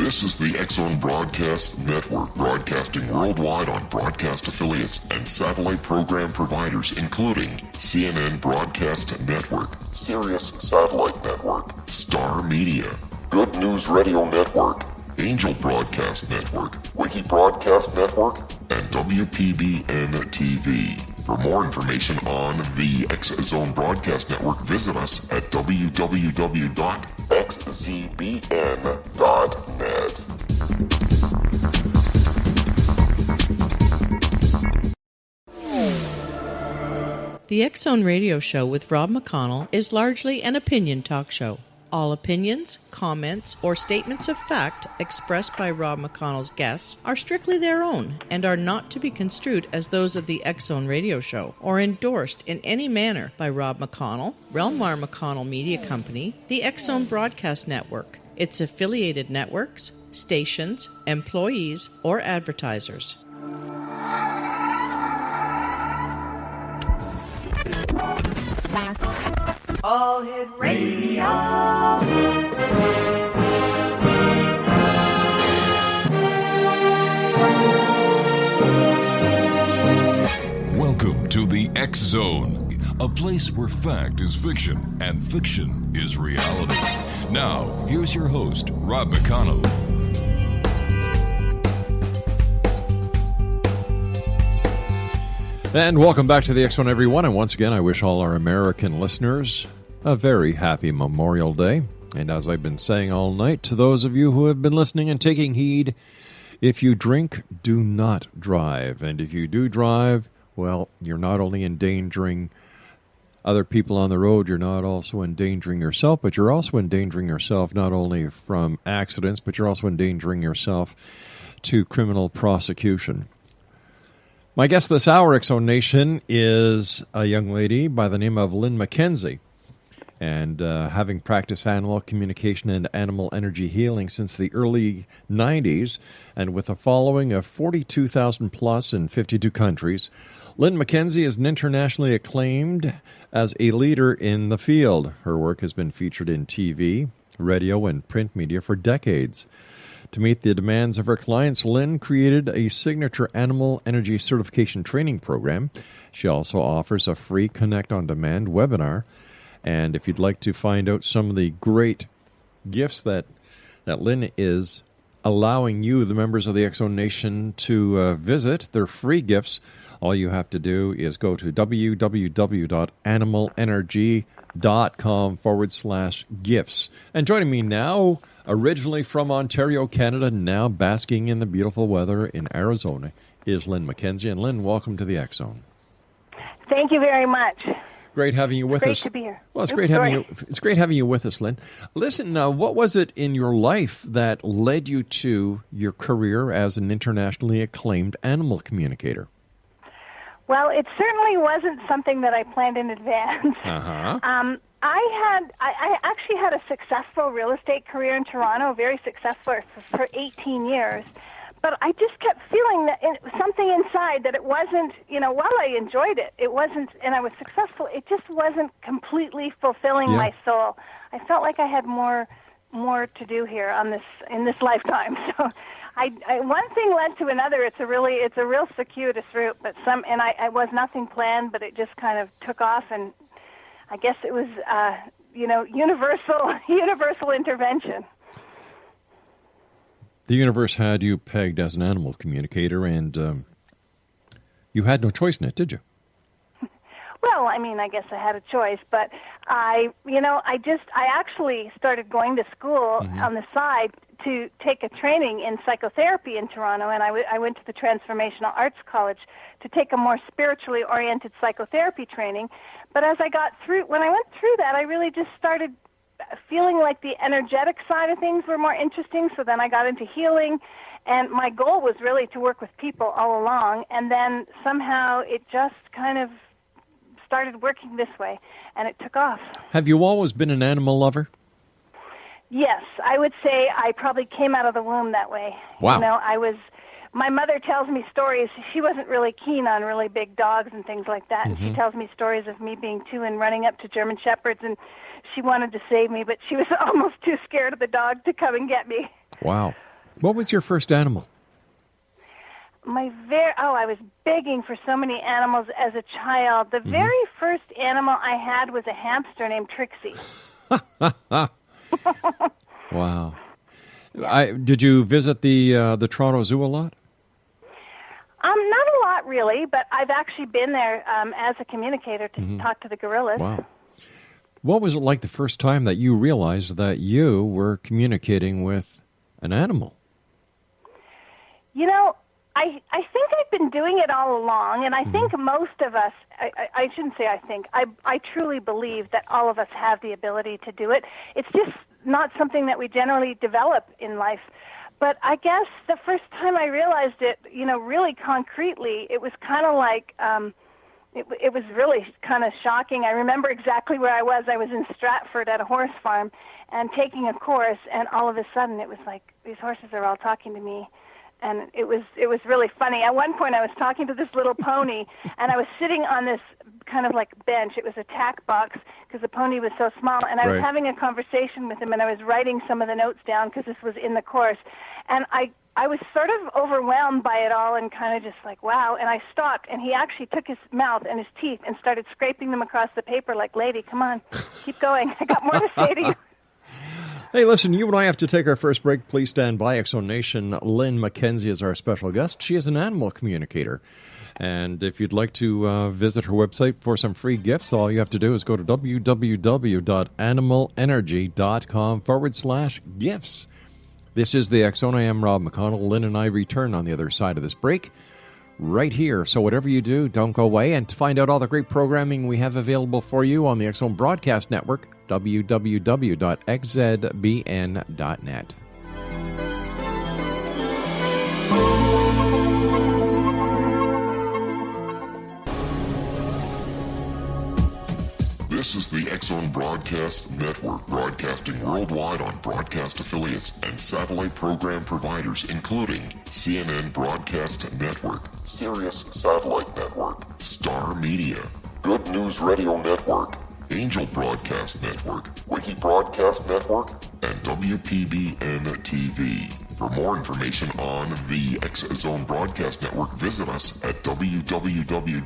This is the X-Zone Broadcast Network, broadcasting worldwide on broadcast affiliates and satellite program providers, including CNN Broadcast Network, Sirius Satellite Network, Star Media, Good News Radio Network, Angel Broadcast Network, Wiki Broadcast Network, and WPBN TV. For more information on the X-Zone Broadcast Network, visit us at www.xzbn.net. The X-Zone Radio Show with Rob McConnell is largely an opinion talk show. All opinions, comments, or statements of fact expressed by Rob McConnell's guests are strictly their own and are not to be construed as those of the X-Zone Radio Show or endorsed in any manner by Rob McConnell, Relmar McConnell Media Company, the X-Zone Broadcast Network, its affiliated networks, stations, employees, or advertisers. All Hit Radio. Welcome to the X-Zone, a place where fact is fiction and fiction is reality. Now, here's your host, Rob McConnell. And welcome back to the X-Zone, everyone. And once again, I wish all our American listeners a very happy Memorial Day. And as I've been saying all night, to those of you who have been listening and taking heed, if you drink, do not drive. And if you do drive, well, you're not only endangering other people on the road, you're not also endangering yourself, but you're also endangering yourself not only from accidents, but you're also endangering yourself to criminal prosecution. My guest this hour, X-Zone Nation, is a young lady by the name of Lynn McKenzie. And having practiced animal communication and animal energy healing since the early 90s, and with a following of 42,000 plus in 52 countries, Lynn McKenzie is internationally acclaimed as a leader in the field. Her work has been featured in TV, radio, and print media for decades. To meet the demands of her clients, Lynn created a signature animal energy certification training program. She also offers a free Connect on Demand webinar. And if you'd like to find out some of the great gifts that Lynn is allowing you, the members of the X-Zone Nation, to visit, they're free gifts. All you have to do is go to www.animalenergy.com/gifts. And joining me now, originally from Ontario, Canada, now basking in the beautiful weather in Arizona, is Lynn McKenzie. And Lynn, welcome to the X-Zone. Thank you very much. Great having you with us. Great to be here. Well, it's great having you. It's great having you with us, Lynn. Listen, what was it in your life that led you to your career as an internationally acclaimed animal communicator? Well, it certainly wasn't something that I planned in advance. Uh-huh. I actually had a successful real estate career in Toronto, very successful for 18 years. But I just kept feeling that something inside that it wasn't, while I enjoyed it, it wasn't, and I was successful, it just wasn't completely fulfilling my soul. I felt like I had more to do here in this lifetime. So one thing led to another. It's a real circuitous route, but I was nothing planned, but it just kind of took off, and I guess it was, universal intervention. The universe had you pegged as an animal communicator, and you had no choice in it, did you? Well, I guess I had a choice, but I actually started going to school on the side to take a training in psychotherapy in Toronto, and I went to the Transformational Arts College to take a more spiritually oriented psychotherapy training. But when I went through that, I really just started feeling like the energetic side of things were more interesting, so then I got into healing, and my goal was really to work with people all along, and then somehow it just kind of started working this way, and it took off. Have you always been an animal lover? Yes, I would say I probably came out of the womb that way. Wow. My mother tells me stories. She wasn't really keen on really big dogs and things like that, and she tells me stories of me being 2 and running up to German Shepherds, and she wanted to save me, but she was almost too scared of the dog to come and get me. Wow. What was your first animal? I was begging for so many animals as a child. The very first animal I had was a hamster named Trixie. Wow. Did you visit the Toronto Zoo a lot? Not a lot, really, but I've actually been there as a communicator to talk to the gorillas. Wow. What was it like the first time that you realized that you were communicating with an animal? You know, I think I've been doing it all along, and I think most of us, I shouldn't say I think, I truly believe that all of us have the ability to do it. It's just not something that we generally develop in life. But I guess the first time I realized it, really concretely, it was kind of like, it was really kind of shocking. I remember exactly where I was. I was in Stratford at a horse farm and taking a course, and all of a sudden it was like, these horses are all talking to me. And it was really funny. At one point I was talking to this little pony, and I was sitting on this kind of like bench. It was a tack box because the pony was so small, and I was having a conversation with him, and I was writing some of the notes down because this was in the course. And I was sort of overwhelmed by it all and kind of just like, wow. And I stopped, and he actually took his mouth and his teeth and started scraping them across the paper like, lady, come on, keep going. I got more to say to you. Hey, listen, you and I have to take our first break. Please stand by. X Zone Nation, Lynn McKenzie is our special guest. She is an animal communicator. And if you'd like to visit her website for some free gifts, all you have to do is go to www.animalenergy.com/gifts. This is the X Zone. I am Rob McConnell. Lynn and I return on the other side of this break right here. So whatever you do, don't go away. And to find out all the great programming we have available for you on the X Zone Broadcast Network, www.xzbn.net. This is the X Zone Broadcast Network, broadcasting worldwide on broadcast affiliates and satellite program providers, including CNN Broadcast Network, Sirius Satellite Network, Star Media, Good News Radio Network, Angel Broadcast Network, Wiki Broadcast Network, and WPBN TV. For more information on the X Zone Broadcast Network, visit us at www.xzbn.net.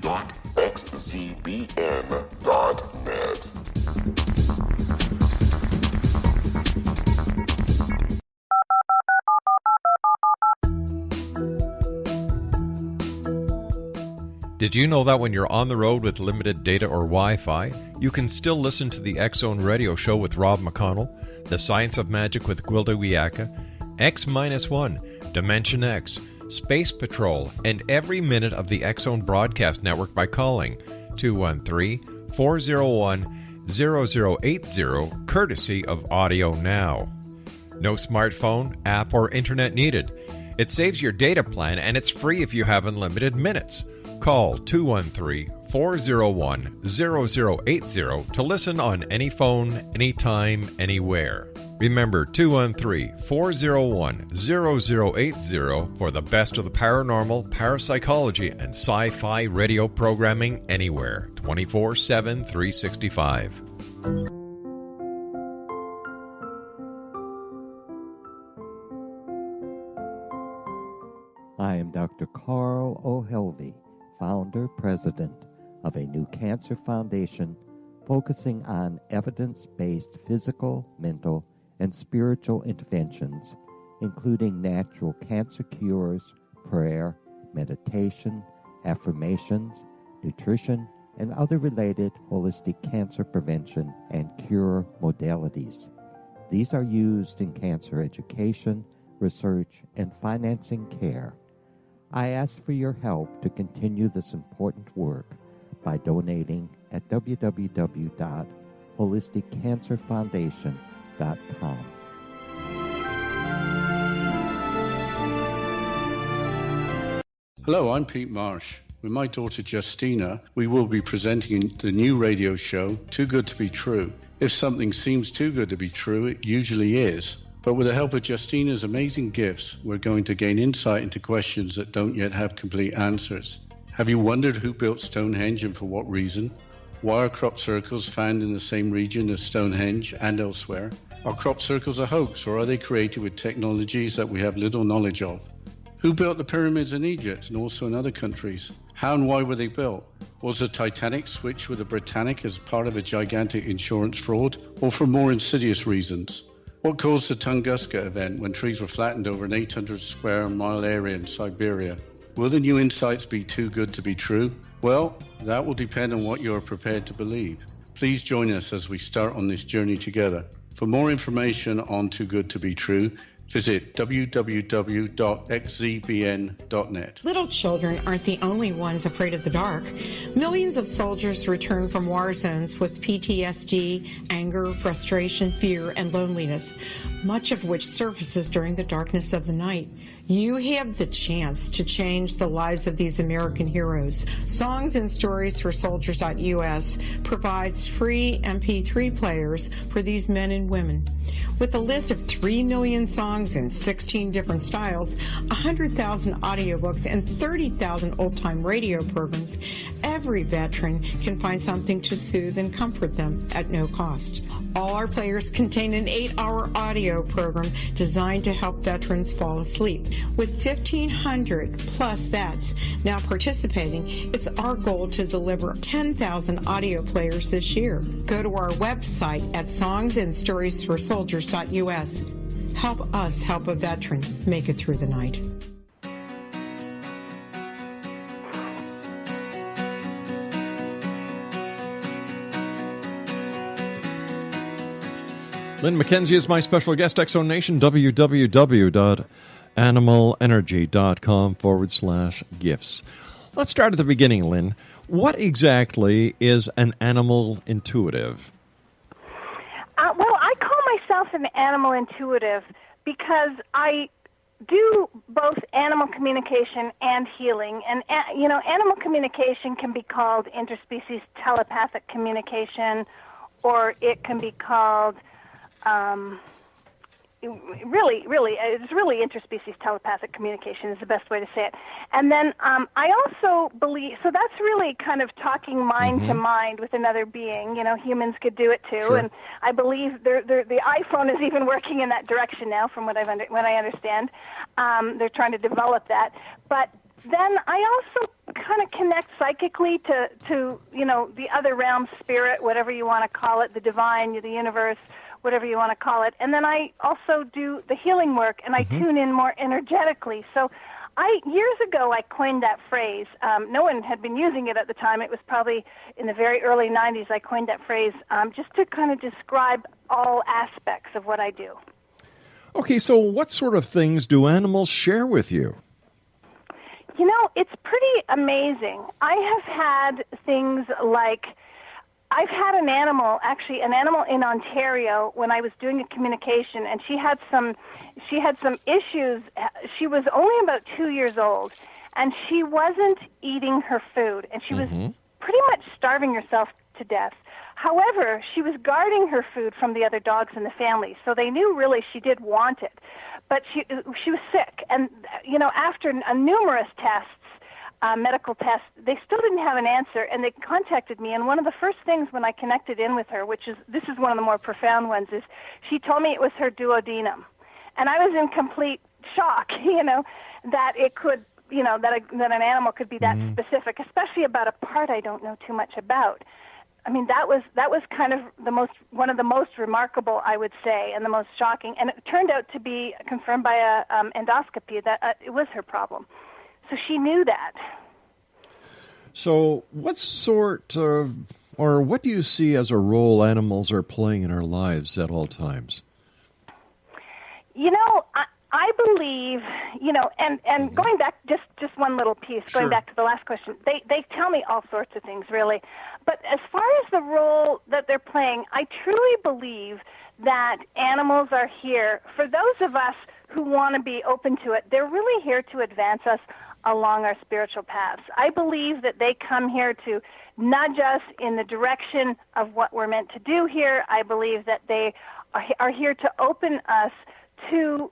Did you know that when you're on the road with limited data or Wi-Fi, you can still listen to the X Zone Radio Show with Rob McConnell, The Science of Magic with Gwilda Wiyaka, X-1, Dimension X, Space Patrol, and every minute of the X Zone Broadcast Network by calling 213-401-0080, courtesy of Audio Now. No smartphone, app, or internet needed. It saves your data plan, and it's free if you have unlimited minutes. Call 213-401-0080 to listen on any phone, anytime, anywhere. Remember 213-401-0080 for the best of the paranormal, parapsychology, and sci-fi radio programming anywhere, 24/7, 365. I am Dr. Carl O'Helvey, founder, president of a new cancer foundation focusing on evidence-based physical, mental, and spiritual interventions, including natural cancer cures, prayer, meditation, affirmations, nutrition, and other related holistic cancer prevention and cure modalities. These are used in cancer education, research, and financing care. I ask for your help to continue this important work by donating at www.holisticcancerfoundation.com. Hello, I'm Pete Marsh. With my daughter Justina, we will be presenting the new radio show, Too Good to Be True. If something seems too good to be true, it usually is. But with the help of Justina's amazing gifts, we're going to gain insight into questions that don't yet have complete answers. Have you wondered who built Stonehenge and for what reason? Why are crop circles found in the same region as Stonehenge and elsewhere? Are crop circles a hoax, or are they created with technologies that we have little knowledge of? Who built the pyramids in Egypt and also in other countries? How and why were they built? Was the Titanic switched with the Britannic as part of a gigantic insurance fraud, or for more insidious reasons? What caused the Tunguska event when trees were flattened over an 800 square mile area in Siberia? Will the new insights be too good to be true? Well, that will depend on what you are prepared to believe. Please join us as we start on this journey together. For more information on Too Good to Be True, visit www.xzbn.net. Little children aren't the only ones afraid of the dark. Millions of soldiers return from war zones with PTSD, anger, frustration, fear, and loneliness, much of which surfaces during the darkness of the night. You have the chance to change the lives of these American heroes. Songs and Stories for Soldiers.us provides free MP3 players for these men and women. With a list of 3 million songs in 16 different styles, 100,000 audiobooks, and 30,000 old-time radio programs, every veteran can find something to soothe and comfort them at no cost. All our players contain an 8-hour audio program designed to help veterans fall asleep. With 1,500 plus vets now participating, it's our goal to deliver 10,000 audio players this year. Go to our website at songsandstoriesforsoldiers.us. Help us help a veteran make it through the night. Lynn McKenzie is my special guest. Exo Nation, www.animalenergy.com/gifts. Let's start at the beginning, Lynn. What exactly is an animal intuitive? Well, I call myself an animal intuitive because I do both animal communication and healing. And, animal communication can be called interspecies telepathic communication, or it can be called it's really interspecies telepathic communication is the best way to say it. And then I also believe, so that's really kind of talking mind to mind with another being. Humans could do it too. Sure. And I believe the iPhone is even working in that direction now, from what I understand. They're trying to develop that. But then I also kind of connect psychically to the other realm, spirit, whatever you want to call it, the divine, the universe, whatever you want to call it. And then I also do the healing work, and I tune in more energetically. So years ago, I coined that phrase. No one had been using it at the time. It was probably in the very early 90s I coined that phrase just to kind of describe all aspects of what I do. Okay, so what sort of things do animals share with you? It's pretty amazing. I have had things like, I've had an animal in Ontario when I was doing a communication, and she had some issues. She was only about 2 years old, and she wasn't eating her food, and she was pretty much starving herself to death. However, she was guarding her food from the other dogs in the family, so they knew really she did want it. But she was sick, and after numerous tests, medical tests, they still didn't have an answer, and they contacted me. And one of the first things when I connected in with her, this is one of the more profound ones, is she told me it was her duodenum, and I was in complete shock, that it could, that an animal could be that specific, especially about a part I don't know too much about. I mean, that was kind of one of the most remarkable, I would say, and the most shocking. And it turned out to be confirmed by a endoscopy that it was her problem. So she knew that. So what sort of, or what do you see as a role animals are playing in our lives at all times? I believe, and going back, just one little piece, going back to the last question, they tell me all sorts of things, really. But as far as the role that they're playing, I truly believe that animals are here. For those of us who want to be open to it, they're really here to advance us along our spiritual paths. I believe that they come here to nudge us in the direction of what we're meant to do here. I believe that they are here to open us to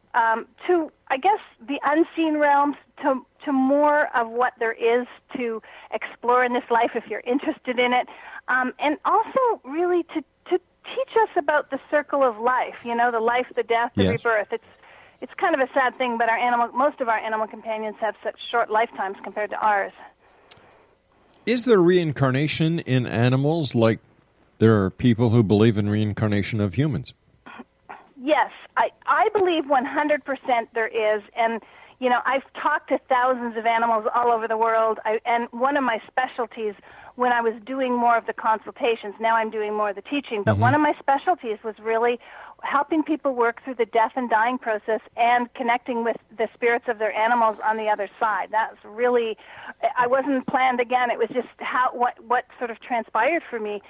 I guess, the unseen realms, to more of what there is to explore in this life if you're interested in it. and also really to teach us about the circle of life, the life, the death, the Yes. rebirth. It's kind of a sad thing, but most of our animal companions have such short lifetimes compared to ours. Is there reincarnation in animals like there are people who believe in reincarnation of humans? Yes, I believe 100% there is, and I've talked to thousands of animals all over the world, and one of my specialties when I was doing more of the consultations, now I'm doing more of the teaching, but one of my specialties was really helping people work through the death and dying process and connecting with the spirits of their animals on the other side. That's really, I wasn't planned again, it was just what sort of transpired for me.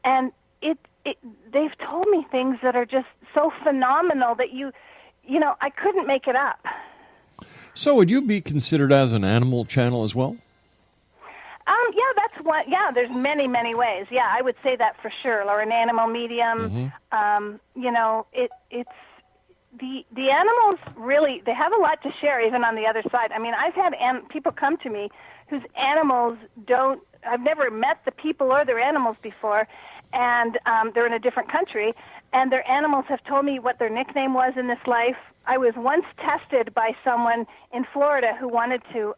And they've told me things that are just so phenomenal that I couldn't make it up. So would you be considered as an animal channel as well? Yeah, that's one. Yeah, there's many, many ways. Yeah, I would say that for sure. Or an animal medium. It's the animals really, they have a lot to share even on the other side. I mean, I've had people come to me whose animals I've never met the people or their animals before, and they're in a different country, and their animals have told me what their nickname was in this life. I was once tested by someone in Florida who wanted to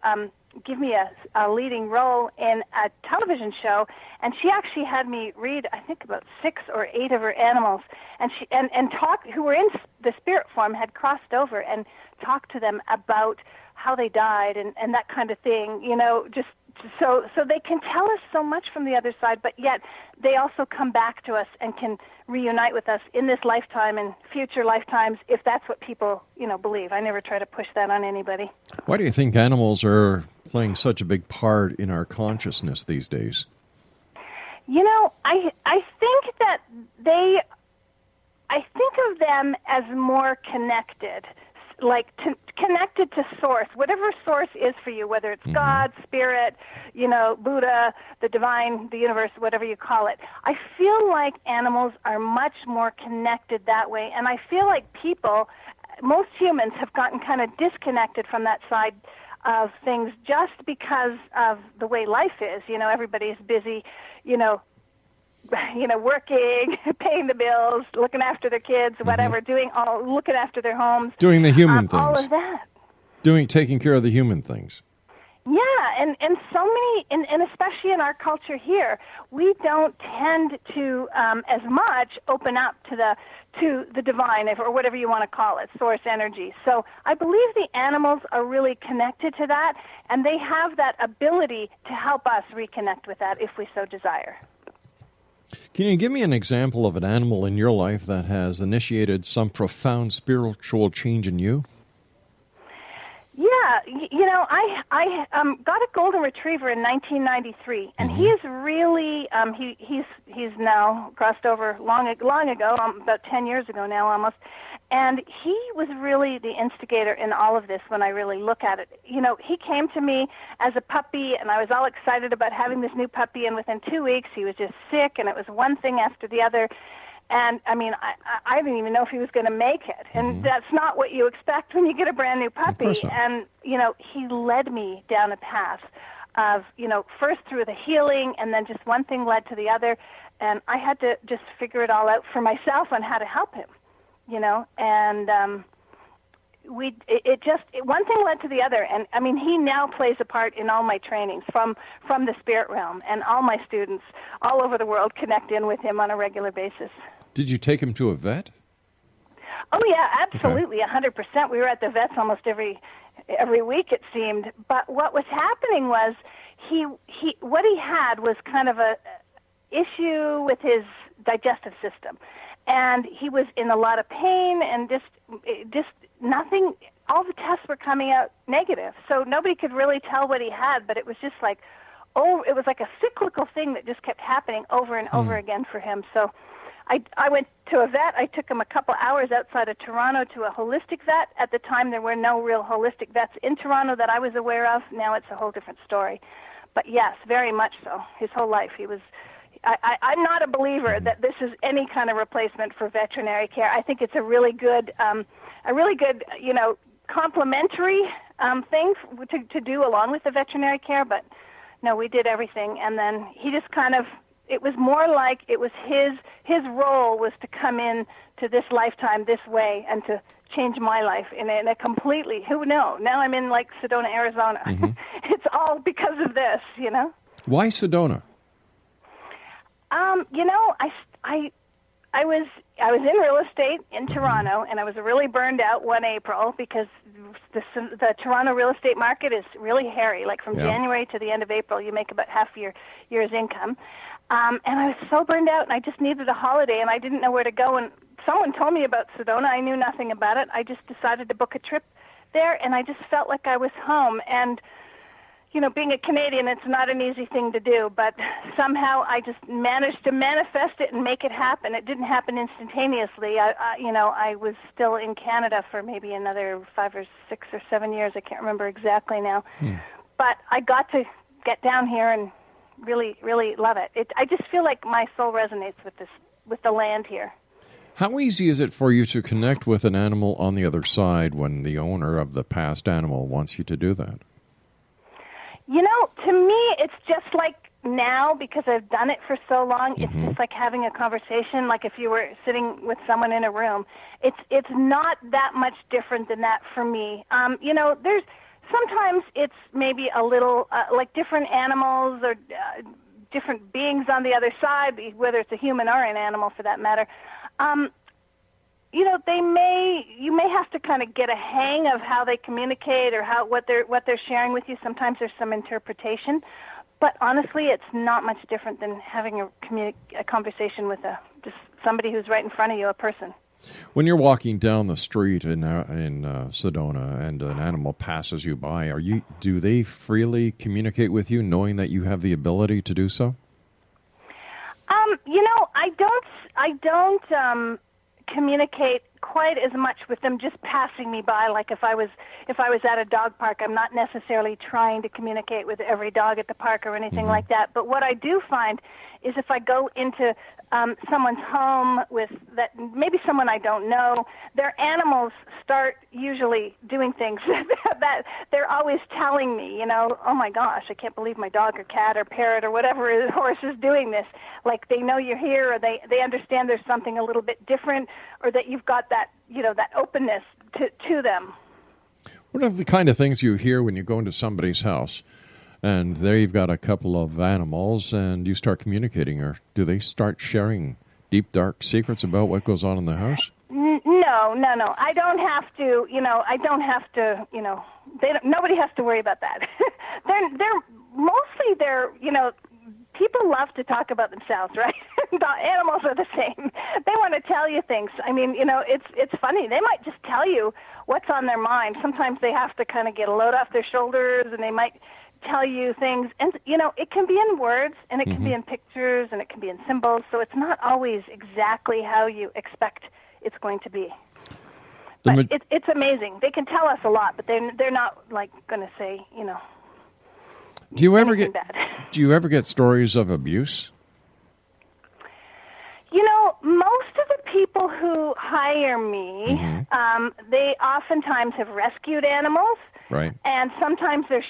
give me a leading role in a television show, and she actually had me read, I think, about 6 or 8 of her animals, and talk, who were in the spirit form, had crossed over and talked to them about how they died and that kind of thing, just so they can tell us so much from the other side, but yet they also come back to us and can reunite with us in this lifetime and future lifetimes, if that's what people, believe. I never try to push that on anybody. Why do you think animals are playing such a big part in our consciousness these days? I think that I think of them as more connected, like connected to source, whatever source is for you, whether it's God, spirit, Buddha, the divine, the universe, whatever you call it. I feel like animals are much more connected that way, and I feel like most humans have gotten kind of disconnected from that side of things just because of the way life is. Everybody's busy, working, paying the bills, looking after their kids, whatever, looking after their homes. Doing the human things. All of that. Taking care of the human things. Yeah, and so many, and especially in our culture here, we don't tend to as much open up to the divine, or whatever you want to call it, source energy. So I believe the animals are really connected to that, and they have that ability to help us reconnect with that if we so desire. Can you give me an example of an animal in your life that has initiated some profound spiritual change in you? Yeah, I got a golden retriever in 1993, and he is really he's now crossed over long ago, about 10 years ago now almost, and he was really the instigator in all of this. When I really look at it, he came to me as a puppy, and I was all excited about having this new puppy, and within 2 weeks he was just sick, and it was one thing after the other. And, I mean, I didn't even know if he was going to make it. And that's not what you expect when you get a brand new puppy. And, he led me down a path of, first through the healing, and then just one thing led to the other. And I had to just figure it all out for myself on how to help him, And one thing led to the other. And, I mean, he now plays a part in all my trainings from the spirit realm. And all my students all over the world connect in with him on a regular basis. Did you take him to a vet? Oh, yeah, absolutely, 100%. We were at the vets almost every week, it seemed. But what was happening was what he had was kind of a issue with his digestive system. And he was in a lot of pain and just nothing. All the tests were coming out negative. So nobody could really tell what he had, but it was just like, it was like a cyclical thing that just kept happening over and over again for him. So I went to a vet. I took him a couple hours outside of Toronto to a holistic vet. At the time, there were no real holistic vets in Toronto that I was aware of. Now it's a whole different story. But yes, very much so. His whole life, he was. I'm not a believer that this is any kind of replacement for veterinary care. I think it's a really good, complementary thing to do along with the veterinary care. But no, we did everything, and then he just kind of it was more like it was his role was to come in to this lifetime this way and to change my life in a completely, who knows? Now I'm in like Sedona, Arizona. Mm-hmm. It's all because of this, you know. Why Sedona? You know, I was in real estate in Toronto, and I was really burned out one April because the Toronto real estate market is really hairy. Like from January to the end of April, you make about half your year's income. And I was so burned out, and I just needed a holiday, and I didn't know where to go. And someone told me about Sedona. I knew nothing about it. I just decided to book a trip there, and I just felt like I was home. And you know, being a Canadian, it's not an easy thing to do, but somehow I just managed to manifest it and make it happen. It didn't happen instantaneously. I was still in Canada for maybe another 5 or 6 or 7 years. I can't remember exactly now. But I got to get down here and really, really love it. I just feel like my soul resonates with the land here. How easy is it for you to connect with an animal on the other side when the owner of the past animal wants you to do that? You know, to me, it's just like now, because I've done it for so long, it's just like having a conversation, like if you were sitting with someone in a room. It's not that much different than that for me. You know, there's sometimes it's maybe a little like different animals or different beings on the other side, whether it's a human or an animal for that matter. You know, you may have to kind of get a hang of how they communicate or what they're sharing with you. Sometimes there's some interpretation, but honestly, it's not much different than having a conversation with just somebody who's right in front of you, a person. When you're walking down the street in Sedona and an animal passes you by, do they freely communicate with you, knowing that you have the ability to do so? You know, I don't communicate quite as much with them just passing me by. Like if I was at a dog park, I'm not necessarily trying to communicate with every dog at the park or anything like that. But what I do find is if I go into someone's home with that, maybe someone I don't know, their animals start usually doing things that they're always telling me, you know, oh my gosh, I can't believe my dog or cat or parrot or whatever horse is doing this. Like they know you're here, or they understand there's something a little bit different, or that you've got that, you know, that openness to them. What are the kind of things you hear when you go into somebody's house and there you've got a couple of animals and you start communicating, or do they start sharing deep, dark secrets about what goes on in the house? No. I don't have to, you know, nobody has to worry about that. they're, you know, people love to talk about themselves, right? Animals are the same. They want to tell you things. I mean, you know, it's funny. They might just tell you what's on their mind. Sometimes they have to kind of get a load off their shoulders, and they might tell you things. And, you know, it can be in words, and it can be in pictures, and it can be in symbols. So it's not always exactly how you expect it's going to be. But it's amazing. They can tell us a lot, but they're not, like, going to say, you know, Do you ever get stories of abuse? You know, most of the people who hire me, they oftentimes have rescued animals. Right. And sometimes the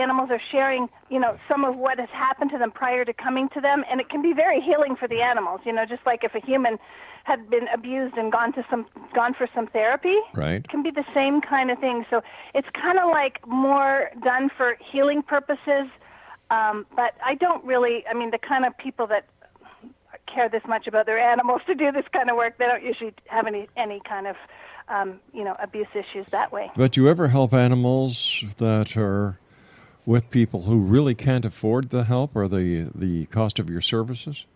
animals are sharing, you know, some of what has happened to them prior to coming to them, and it can be very healing for the animals, you know, just like if a human had been abused and gone for some therapy. Right. It can be the same kind of thing. So it's kind of like more done for healing purposes, but I don't really, I mean, the kind of people that care this much about their animals to do this kind of work, they don't usually have any kind of you know, abuse issues that way. But do you ever help animals that are with people who really can't afford the help or the cost of your services?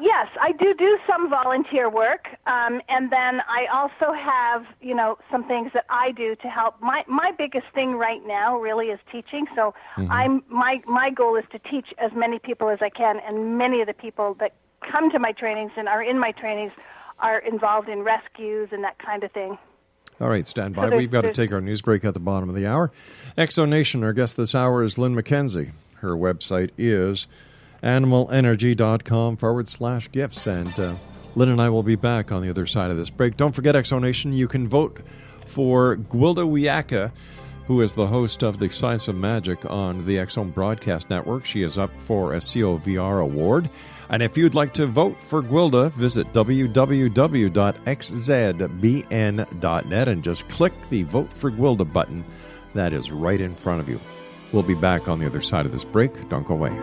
Yes, I do some volunteer work, and then I also have, you know, some things that I do to help. My biggest thing right now really is teaching. So my goal is to teach as many people as I can, and many of the people that come to my trainings and are in my trainings are involved in rescues and that kind of thing. All right, stand by. We've got to take our news break at the bottom of the hour. Exonation, our guest this hour is Lynn McKenzie. Her website is animalenergy.com/gifts. And Lynn and I will be back on the other side of this break. Don't forget, Exonation, you can vote for Gwilda Wiyaka who is the host of the Science of Magic on the X-Zone Broadcast Network. She is up for a COVR award. And if you'd like to vote for Gwilda, visit www.xzbn.net and just click the Vote for Gwilda button that is right in front of you. We'll be back on the other side of this break. Don't go away.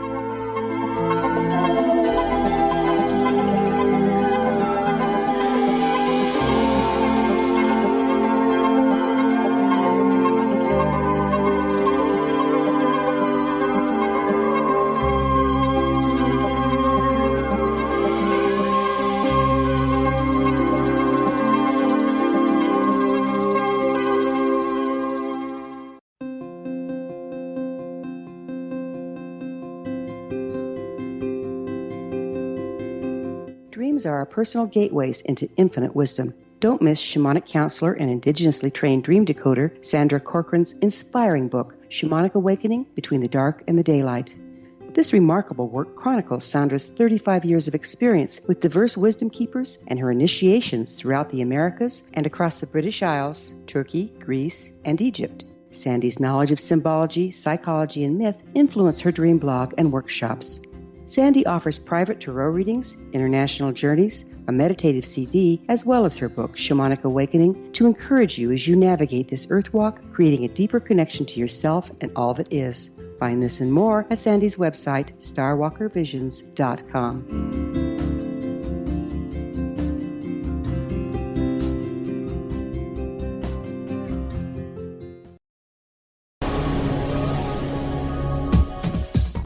Dreams are our personal gateways into infinite wisdom. Don't miss shamanic counselor and indigenously trained dream decoder Sandra Corcoran's inspiring book, Shamanic Awakening Between the Dark and the Daylight. This remarkable work chronicles Sandra's 35 years of experience with diverse wisdom keepers and her initiations throughout the Americas and across the British Isles, Turkey, Greece, and Egypt. Sandy's knowledge of symbology, psychology, and myth influenced her dream blog and workshops. Sandy offers private tarot readings, international journeys, a meditative CD, as well as her book, Shamanic Awakening, to encourage you as you navigate this earth walk, creating a deeper connection to yourself and all that is. Find this and more at Sandy's website, starwalkervisions.com.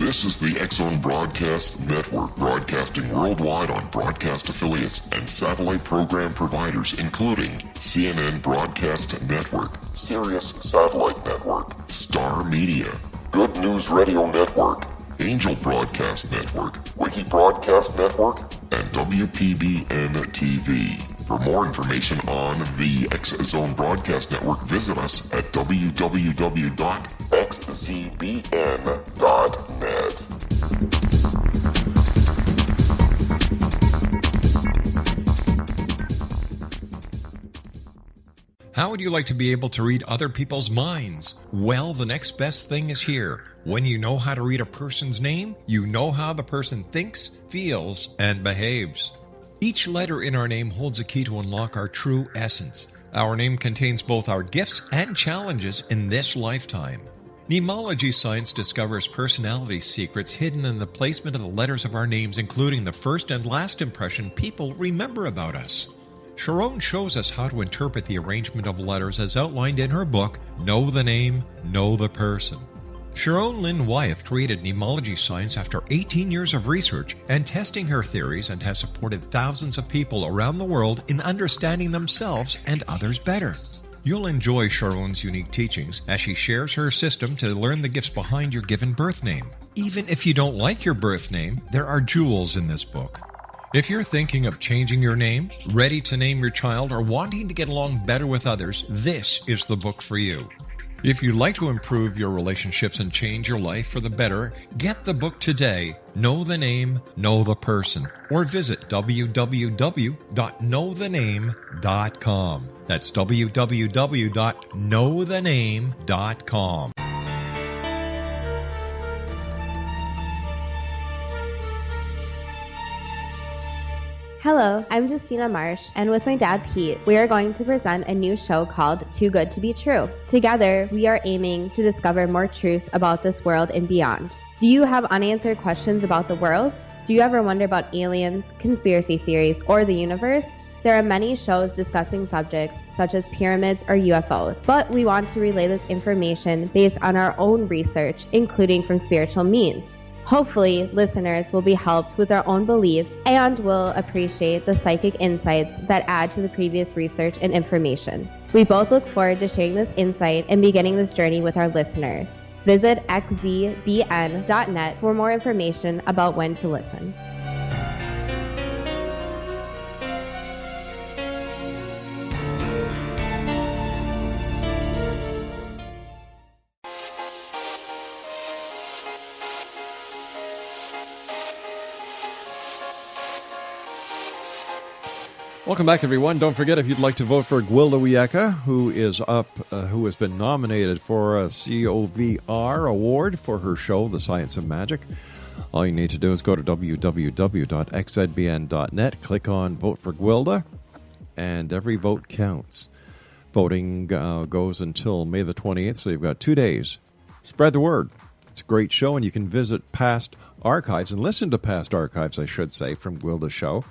This is the X-Zone Broadcast Network, broadcasting worldwide on broadcast affiliates and satellite program providers, including CNN Broadcast Network, Sirius Satellite Network, Star Media, Good News Radio Network, Angel Broadcast Network, Wiki Broadcast Network, and WPBN TV. For more information on the X-Zone Broadcast Network, visit us at www.xzbn.net. How would you like to be able to read other people's minds? Well, the next best thing is here. When you know how to read a person's name, you know how the person thinks, feels, and behaves. Each letter in our name holds a key to unlock our true essence. Our name contains both our gifts and challenges in this lifetime. Mnemology science discovers personality secrets hidden in the placement of the letters of our names, including the first and last impression people remember about us. Sharon shows us how to interpret the arrangement of letters as outlined in her book, Know the Name, Know the Person. Sharon Lynn Wyeth created mnemology science after 18 years of research and testing her theories, and has supported thousands of people around the world in understanding themselves and others better. You'll enjoy Sharon's unique teachings as she shares her system to learn the gifts behind your given birth name. Even if you don't like your birth name, there are jewels in this book. If you're thinking of changing your name, ready to name your child, or wanting to get along better with others, this is the book for you. If you'd like to improve your relationships and change your life for the better, get the book today, Know the Name, Know the Person, or visit www.knowthename.com. That's www.knowthename.com. Hello, I'm Justina Marsh, and with my dad Pete, we are going to present a new show called Too Good to Be True. Together, we are aiming to discover more truths about this world and beyond. Do you have unanswered questions about the world? Do you ever wonder about aliens, conspiracy theories, or the universe? There are many shows discussing subjects such as pyramids or UFOs, but we want to relay this information based on our own research, including from spiritual means. Hopefully, listeners will be helped with their own beliefs and will appreciate the psychic insights that add to the previous research and information. We both look forward to sharing this insight and beginning this journey with our listeners. Visit xzbn.net for more information about when to listen. Welcome back, everyone. Don't forget, if you'd like to vote for Gwilda Wiyaka, who has been nominated for a COVR award for her show, The Science of Magic, all you need to do is go to www.xzbn.net, click on Vote for Gwilda, and every vote counts. Voting goes until May the 28th, so you've got 2 days. Spread the word. It's a great show, and you can visit past archives and listen to past archives, I should say, from Gwilda's show,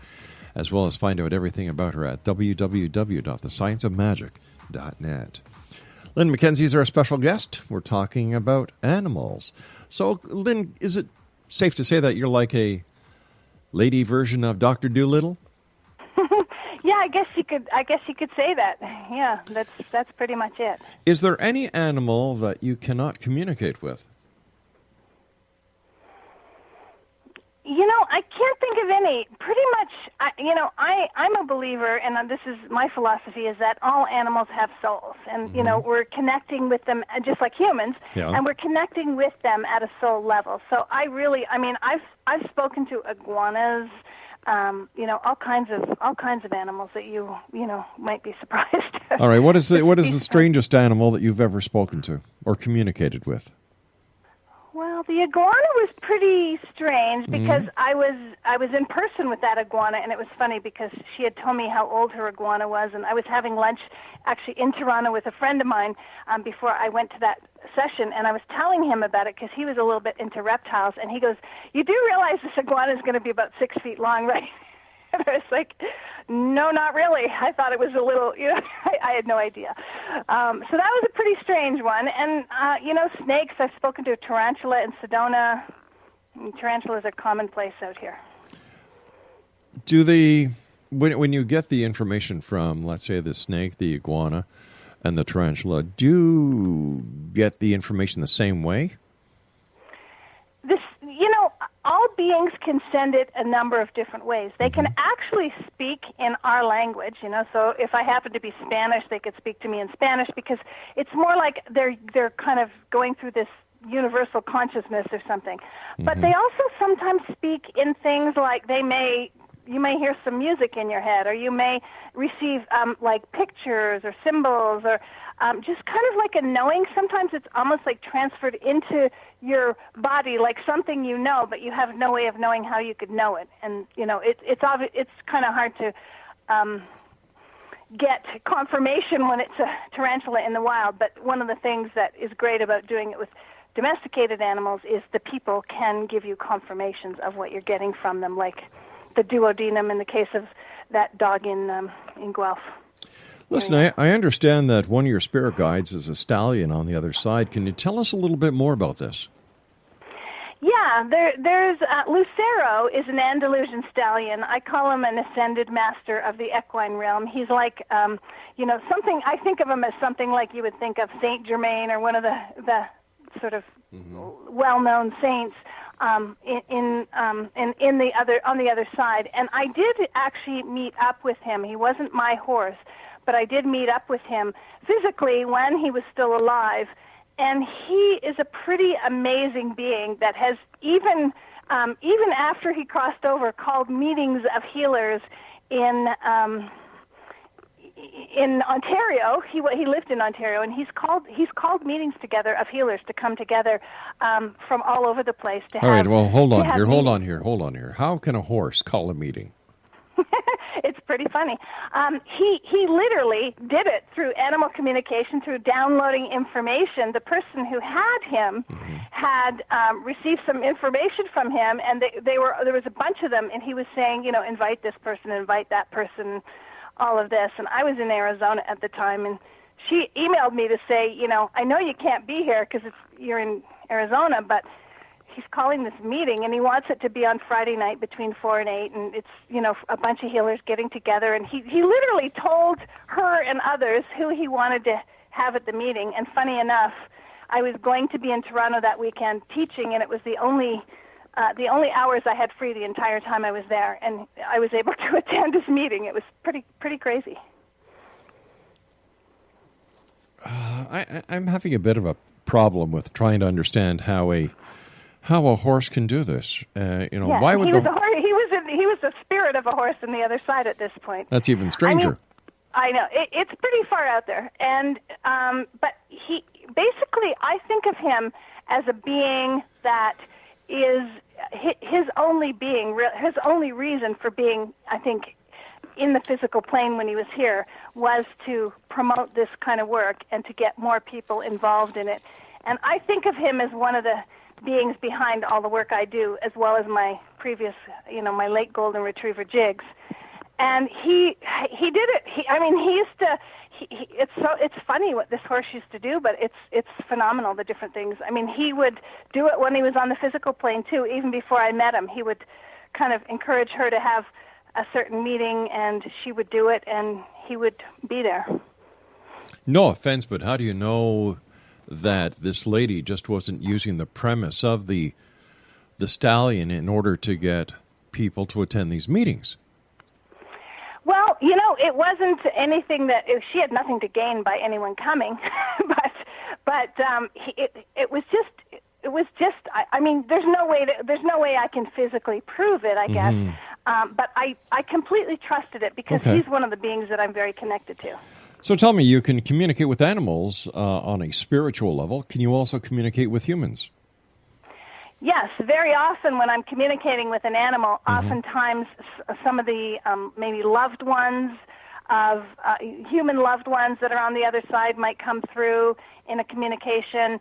as well as find out everything about her at www.thescienceofmagic.net. Lynn McKenzie is our special guest. We're talking about animals. So, Lynn, is it safe to say that you're like a lady version of Dr. Dolittle? Yeah, I guess you could say that. Yeah, that's pretty much it. Is there any animal that you cannot communicate with? I can't think of any. Pretty much, I'm a believer, and this is my philosophy, is that all animals have souls. And, we're connecting with them just like humans, and we're connecting with them at a soul level. So I've spoken to iguanas, all kinds of animals that you might be surprised. All right, what is the strangest animal that you've ever spoken to or communicated with? Well, the iguana was pretty strange because I was in person with that iguana, and it was funny because she had told me how old her iguana was, and I was having lunch actually in Toronto with a friend of mine before I went to that session, and I was telling him about it because he was a little bit into reptiles, and he goes, "You do realize this iguana is going to be about 6 feet long, right?" And I was like, "No, not really. I thought it was a little, I had no idea." So that was a pretty strange one. And, snakes, I've spoken to a tarantula in Sedona. Tarantulas are commonplace out here. When you get the information from, let's say, the snake, the iguana, and the tarantula, do you get the information the same way? All beings can send it a number of different ways. They can actually speak in our language, so if I happen to be Spanish, they could speak to me in Spanish because it's more like they're kind of going through this universal consciousness or something. But they also sometimes speak in things like you may hear some music in your head, or you may receive like pictures or symbols, or just kind of like a knowing. Sometimes it's almost like transferred into your body, like something but you have no way of knowing how you could know it. And it's kind of hard to get confirmation when it's a tarantula in the wild. But one of the things that is great about doing it with domesticated animals is the people can give you confirmations of what you're getting from them, like the duodenum in the case of that dog in Guelph. Listen, I understand that one of your spirit guides is a stallion on the other side. Can you tell us a little bit more about this? Yeah, there's Lucero is an Andalusian stallion. I call him an ascended master of the equine realm. He's like, something. I think of him as something like you would think of Saint Germain or one of the sort of well-known saints on the other side. And I did actually meet up with him. He wasn't my horse, but I did meet up with him physically when he was still alive. And he is a pretty amazing being that has even after he crossed over, called meetings of healers in Ontario. He lived in Ontario, and he's called meetings together of healers to come together from all over the place. All right, well, hold on here. How can a horse call a meeting? It's pretty funny. He literally did it through animal communication, through downloading information. The person who had him had received some information from him, and there was a bunch of them, and he was saying, invite this person, invite that person, all of this. And I was in Arizona at the time, and she emailed me to say, I know you can't be here because you're in Arizona, but he's calling this meeting, and he wants it to be on Friday night between 4 and 8, and it's, a bunch of healers getting together. And he literally told her and others who he wanted to have at the meeting. And funny enough, I was going to be in Toronto that weekend teaching, and it was the only hours I had free the entire time I was there, and I was able to attend his meeting. It was pretty crazy. I'm having a bit of a problem with trying to understand how a horse can do this. Yeah, why would he was the spirit of a horse on the other side at this point. That's even stranger. I know it's pretty far out there, and but he basically, I think of him as a being that is his only reason for being, I think, in the physical plane when he was here was to promote this kind of work and to get more people involved in it. And I think of him as one of the beings behind all the work I do, as well as my previous, my late golden retriever Jigs. And he did it. He used to. It's funny what this horse used to do, but it's phenomenal, the different things. I mean, he would do it when he was on the physical plane too. Even before I met him, he would kind of encourage her to have a certain meeting, and she would do it, and he would be there. No offense, but how do you know that this lady just wasn't using the premise of the stallion in order to get people to attend these meetings? Well, it wasn't anything that she had nothing to gain by anyone coming, but it was just. I mean, there's no way I can physically prove it, I guess. But I completely trusted it because he's one of the beings that I'm very connected to. So tell me, you can communicate with animals on a spiritual level. Can you also communicate with humans? Yes, very often when I'm communicating with an animal, oftentimes some of the maybe loved ones of human loved ones that are on the other side might come through in a communication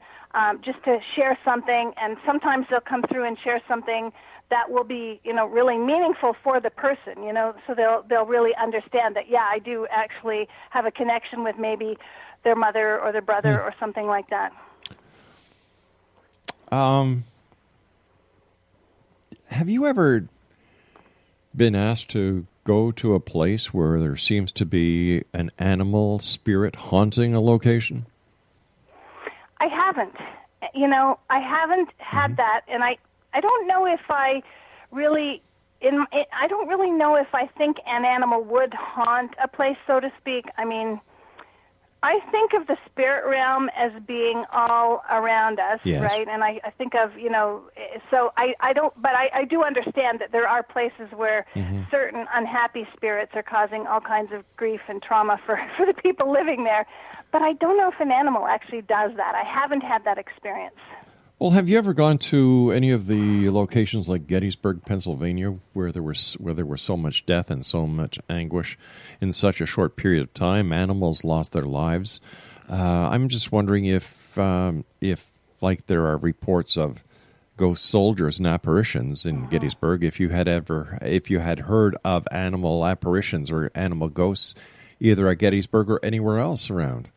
just to share something, and sometimes they'll come through and share something that will be, really meaningful for the person, so they'll really understand that, yeah, I do actually have a connection with maybe their mother or their brother or something like that. Have you ever been asked to go to a place where there seems to be an animal spirit haunting a location? I haven't. I haven't had that, and I don't know if I really I don't really know if I think an animal would haunt a place, so to speak. I mean, I think of the spirit realm as being all around us, right? And I think of, so I don't, but I do understand that there are places where certain unhappy spirits are causing all kinds of grief and trauma for the people living there. But I don't know if an animal actually does that. I haven't had that experience. Well, have you ever gone to any of the locations like Gettysburg, Pennsylvania, where there was so much death and so much anguish in such a short period of time? Animals lost their lives. I'm just wondering if like there are reports of ghost soldiers and apparitions in Gettysburg, if you had heard of animal apparitions or animal ghosts either at Gettysburg or anywhere else around.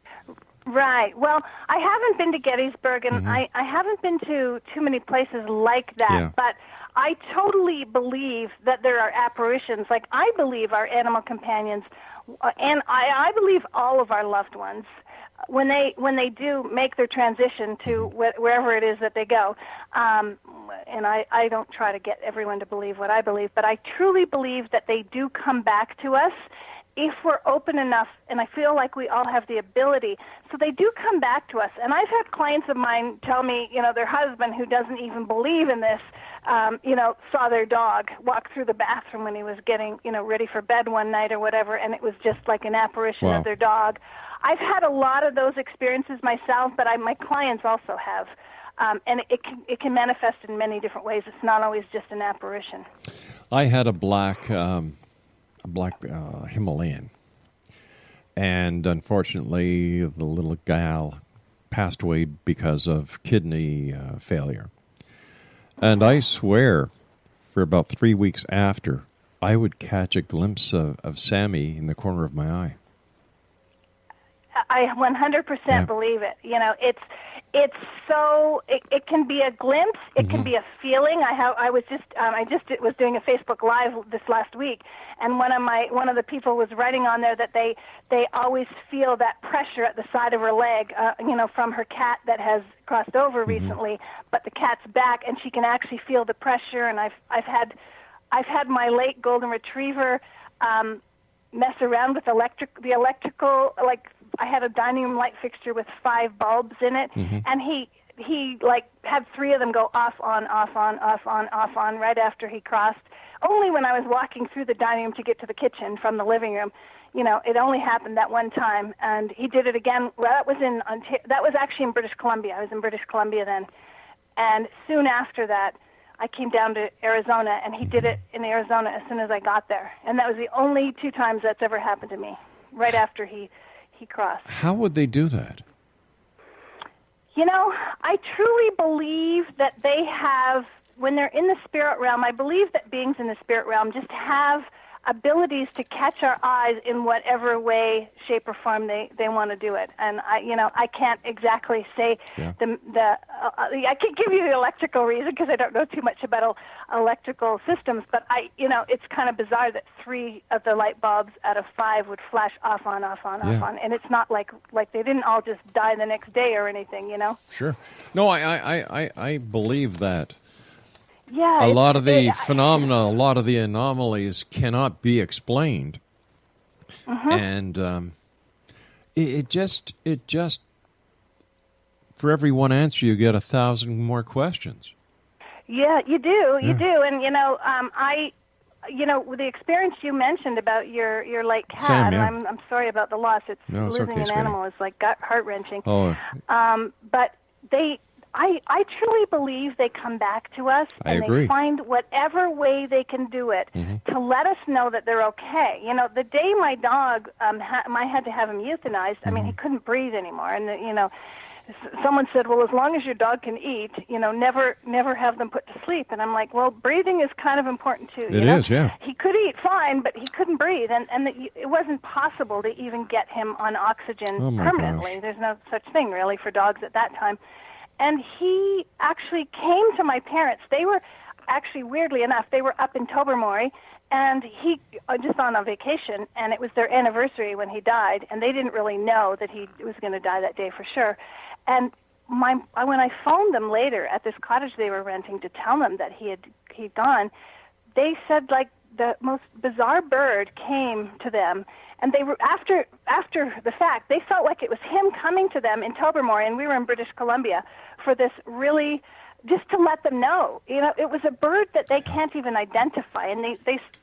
Right. Well, I haven't been to Gettysburg, and I haven't been to too many places like that, but I totally believe that there are apparitions. Like, I believe our animal companions, and I believe all of our loved ones, when they do make their transition to wherever it is that they go, and I don't try to get everyone to believe what I believe, but I truly believe that they do come back to us if we're open enough, and I feel like we all have the ability. So they do come back to us. And I've had clients of mine tell me, their husband, who doesn't even believe in this, saw their dog walk through the bathroom when he was getting, ready for bed one night or whatever, and it was just like an apparition of their dog. I've had a lot of those experiences myself, but my clients also have. And it can manifest in many different ways. It's not always just an apparition. I had a black Himalayan, and unfortunately the little gal passed away because of kidney failure. And I swear for about 3 weeks after, I would catch a glimpse of Sammy in the corner of my eye. I 100% believe it. It's so it can be a glimpse, it can be a feeling. I was doing a Facebook Live this last week, and one of the people was writing on there that they always feel that pressure at the side of her leg, from her cat that has crossed over recently, but the cat's back and she can actually feel the pressure. And I've had my late golden retriever mess around with the electrical, like I had a dining room light fixture with 5 bulbs in it, and he he like had 3 of them go off on right after he crossed. Only when I was walking through the dining room to get to the kitchen from the living room. You know, it only happened that one time, and he did it again. Well, that was actually in British Columbia. I was in British Columbia then, and soon after that, I came down to Arizona, and he did it in Arizona as soon as I got there, and that was the only 2 times that's ever happened to me. Right after he crossed. How would they do that? You know, I truly believe that they have, when they're in the spirit realm, I believe that beings in the spirit realm just have abilities to catch our eyes in whatever way, shape, or form they want to do it. And I can't exactly say I can give you the electrical reason because I don't know too much about electrical systems. But it's kind of bizarre that 3 of the light bulbs out of 5 would flash off on, and it's not like they didn't all just die the next day or anything. You know. Sure. No, I believe that. Yeah, a lot of the phenomena, a lot of the anomalies cannot be explained, and it just for every one answer you get 1,000 more questions. Yeah, you do, and with the experience you mentioned about your late cat, Sam, yeah. I'm sorry about the loss. Losing okay, an animal is like heart-wrenching. Oh, but I truly believe they come back to us and they find whatever way they can do it to let us know that they're okay. You know, the day my dog, I had to have him euthanized, I mean, he couldn't breathe anymore. And, someone said, well, as long as your dog can eat, never have them put to sleep. And I'm like, well, breathing is kind of important too. It is, yeah. He could eat fine, but he couldn't breathe. And it wasn't possible to even get him on oxygen permanently. Gosh. There's no such thing really for dogs at that time. And he actually came to my parents. They were actually, weirdly enough, they were up in Tobermory, and he just on a vacation, and it was their anniversary when he died, and they didn't really know that he was going to die that day for sure. And when I phoned them later at this cottage they were renting to tell them that he'd gone, they said like the most bizarre bird came to them. And they were after the fact, they felt like it was him coming to them in Tobermory, and we were in British Columbia for this really, just to let them know. It was a bird that they can't even identify, and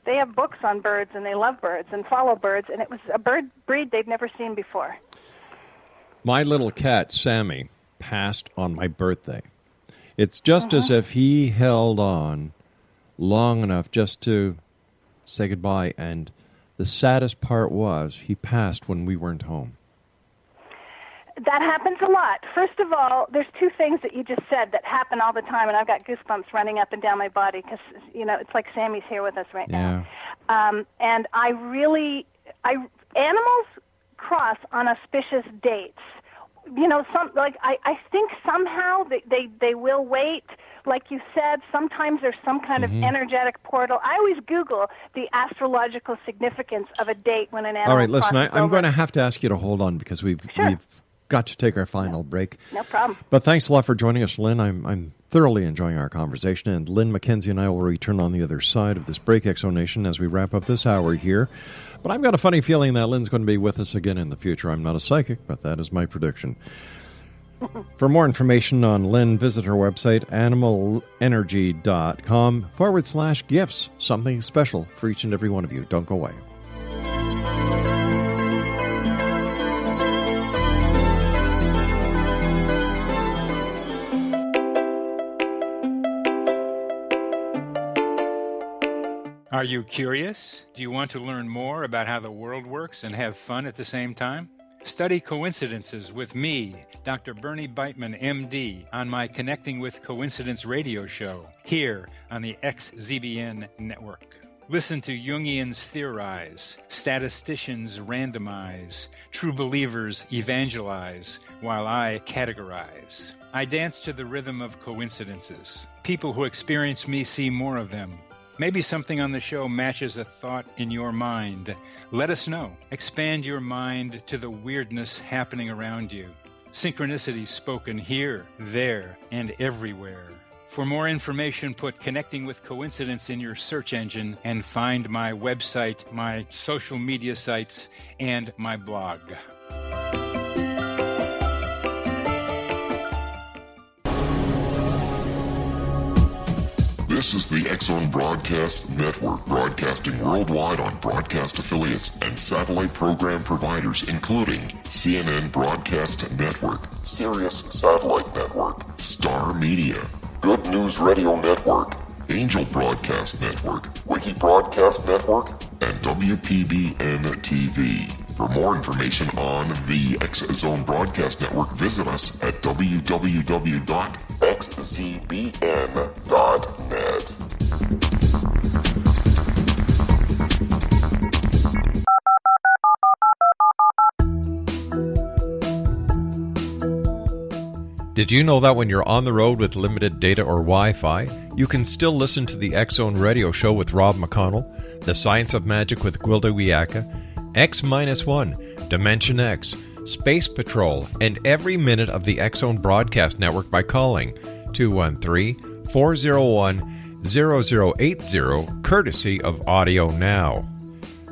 they have books on birds, and they love birds and follow birds, and it was a bird breed they'd never seen before. My little cat, Sammy, passed on my birthday. It's just as if he held on long enough just to say goodbye, and the saddest part was he passed when we weren't home. That happens a lot. First of all, there's 2 things that you just said that happen all the time, and I've got goosebumps running up and down my body because, it's like Sammy's here with us right now. And animals cross on auspicious dates. I think somehow they will wait. Like you said, sometimes there's some kind of energetic portal. I always Google the astrological significance of a date when an animal. All right, listen, crosses I'm over. going to have to ask you to hold on because we've got to take our final break. No problem. But thanks a lot for joining us, Lynn. I'm thoroughly enjoying our conversation, and Lynn McKenzie and I will return on the other side of this break, Exonation, as we wrap up this hour here. But I've got a funny feeling that Lynn's going to be with us again in the future. I'm not a psychic, but that is my prediction. For more information on Lynn, visit her website, animalenergy.com/gifts. Something special for each and every one of you. Don't go away. Are you curious? Do you want to learn more about how the world works and have fun at the same time? Study coincidences with me, Dr. Bernie Beitman, MD, on my Connecting with Coincidence radio show, here on the XZBN network. Listen to Jungians theorize, statisticians randomize, true believers evangelize, while I categorize. I dance to the rhythm of coincidences. People who experience me see more of them. Maybe something on the show matches a thought in your mind. Let us know. Expand your mind to the weirdness happening around you. Synchronicity spoken here, there, and everywhere. For more information, put Connecting with Coincidence in your search engine and find my website, my social media sites, and my blog. This is the X-Zone Broadcast Network, broadcasting worldwide on broadcast affiliates and satellite program providers, including CNN Broadcast Network, Sirius Satellite Network, Star Media, Good News Radio Network, Angel Broadcast Network, Wiki Broadcast Network, and WPBN TV. For more information on the X-Zone Broadcast Network, visit us at www.xzbn.net. Did you know that when you're on the road with limited data or Wi-Fi, you can still listen to the X-Zone Radio Show with Rob McConnell, The Science of Magic with Gwilda Wiyaka, X-1, Dimension X, Space Patrol, and every minute of the X-Zone Broadcast Network by calling 213-401-0080, courtesy of Audio Now.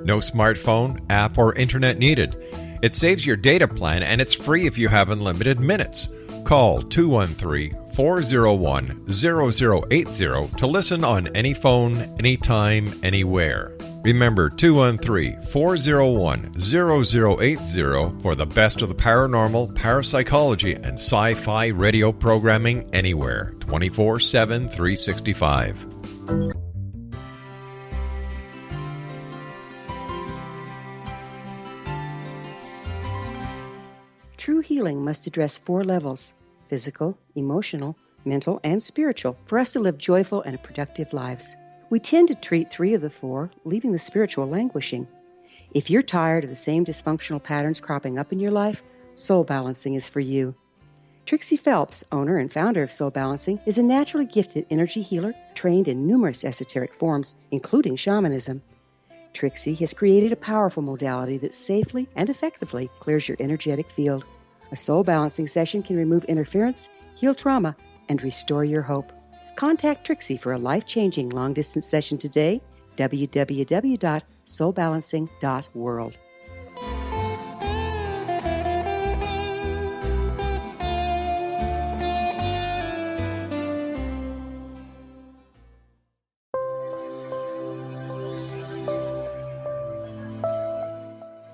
No smartphone, app, or internet needed. It saves your data plan, and it's free if you have unlimited minutes. Call 213-401-0080 to listen on any phone, anytime, anywhere. Remember, 213-401-0080 for the best of the paranormal, parapsychology, and sci-fi radio programming anywhere, 24/7, 365. True healing must address 4 levels: physical, emotional, mental, and spiritual, for us to live joyful and productive lives. We tend to treat 3 of the 4, leaving the spiritual languishing. If you're tired of the same dysfunctional patterns cropping up in your life, Soul Balancing is for you. Trixie Phelps, owner and founder of Soul Balancing, is a naturally gifted energy healer trained in numerous esoteric forms, including shamanism. Trixie has created a powerful modality that safely and effectively clears your energetic field. A Soul Balancing session can remove interference, heal trauma, and restore your hope. Contact Trixie for a life-changing long-distance session today, www.soulbalancing.world.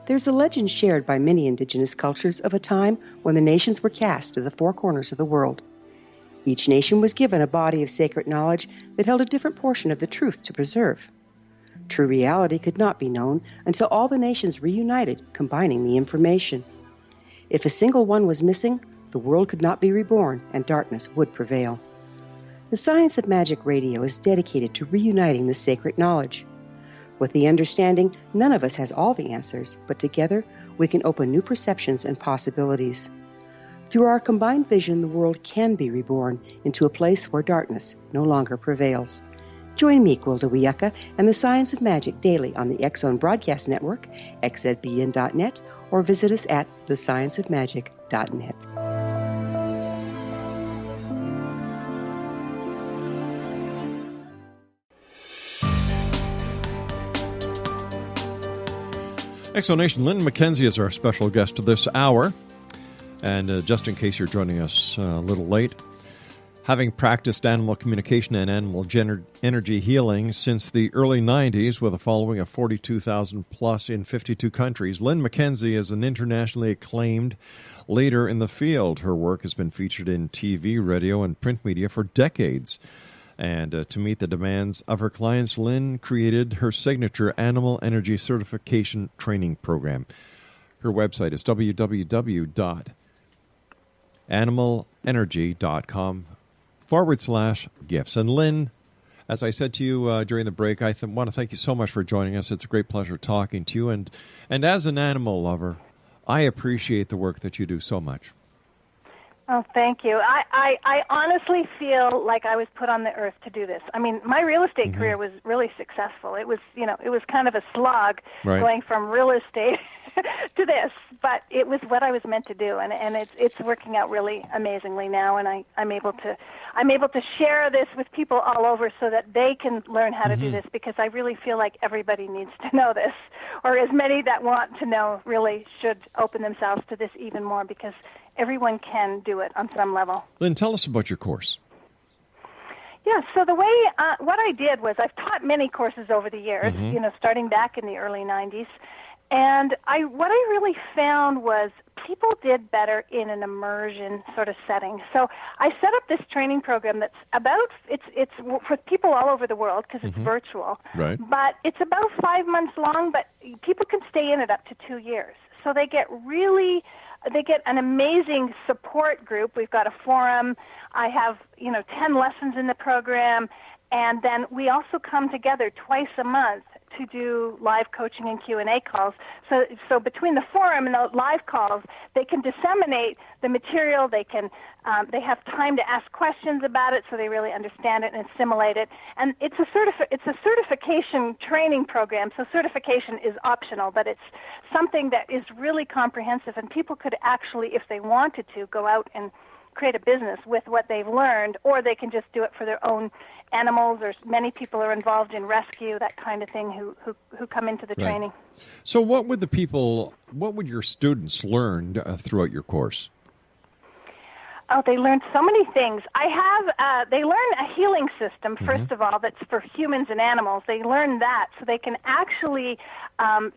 There's a legend shared by many indigenous cultures of a time when the nations were cast to the 4 corners of the world. Each nation was given a body of sacred knowledge that held a different portion of the truth to preserve. True reality could not be known until all the nations reunited, combining the information. If a single one was missing, the world could not be reborn and darkness would prevail. The Science of Magic Radio is dedicated to reuniting the sacred knowledge. With the understanding, none of us has all the answers, but together we can open new perceptions and possibilities. Through our combined vision, the world can be reborn into a place where darkness no longer prevails. Join me, Gwilda Wiyaka, and the Science of Magic daily on the X-Zone Broadcast Network, xzbn.net, or visit us at thescienceofmagic.net. Exonation, Lynn McKenzie is our special guest this hour. And just in case you're joining us a little late, having practiced animal communication and animal energy healing since the early 90s with a following of 42,000 plus in 52 countries, Lynn McKenzie is an internationally acclaimed leader in the field. Her work has been featured in TV, radio, and print media for decades. And to meet the demands of her clients, Lynn created her signature Animal Energy Certification Training Program. Her website is www.animalenergy.com/gifts. And Lynn, as I said to you during the break, I want to thank you so much for joining us. It's a great pleasure talking to you. And as an animal lover, I appreciate the work that you do so much. Oh, thank you. I honestly feel like I was put on the earth to do this. I mean, my real estate career was really successful. It was, it was kind of a slog going from real estate to this, but it was what I was meant to do, and it's working out really amazingly now, and I'm able to share this with people all over so that they can learn how to do this, because I really feel like everybody needs to know this, or as many that want to know really should open themselves to this even more, because everyone can do it on some level. Lynn, tell us about your course. Yeah, so the way, what I did was I've taught many courses over the years, starting back in the early 90s. And what I really found was people did better in an immersion sort of setting. So I set up this training program that's it's for people all over the world because it's virtual. Right. But it's about 5 months long, but people can stay in it up to 2 years. So they get an amazing support group. We've got a forum. I have, 10 lessons in the program. And then we also come together twice a month to do live coaching and Q&A calls. So between the forum and the live calls, they can disseminate the material. They have time to ask questions about it so they really understand it and assimilate it. And it's a certification training program, so certification is optional, but it's something that is really comprehensive, and people could actually, if they wanted to, go out and create a business with what they've learned, or they can just do it for their own animals, or many people are involved in rescue, that kind of thing, who come into the training. So what would your students learn throughout your course? Oh, they learn so many things. They learn a healing system, first of all, that's for humans and animals. They learn that so they can actually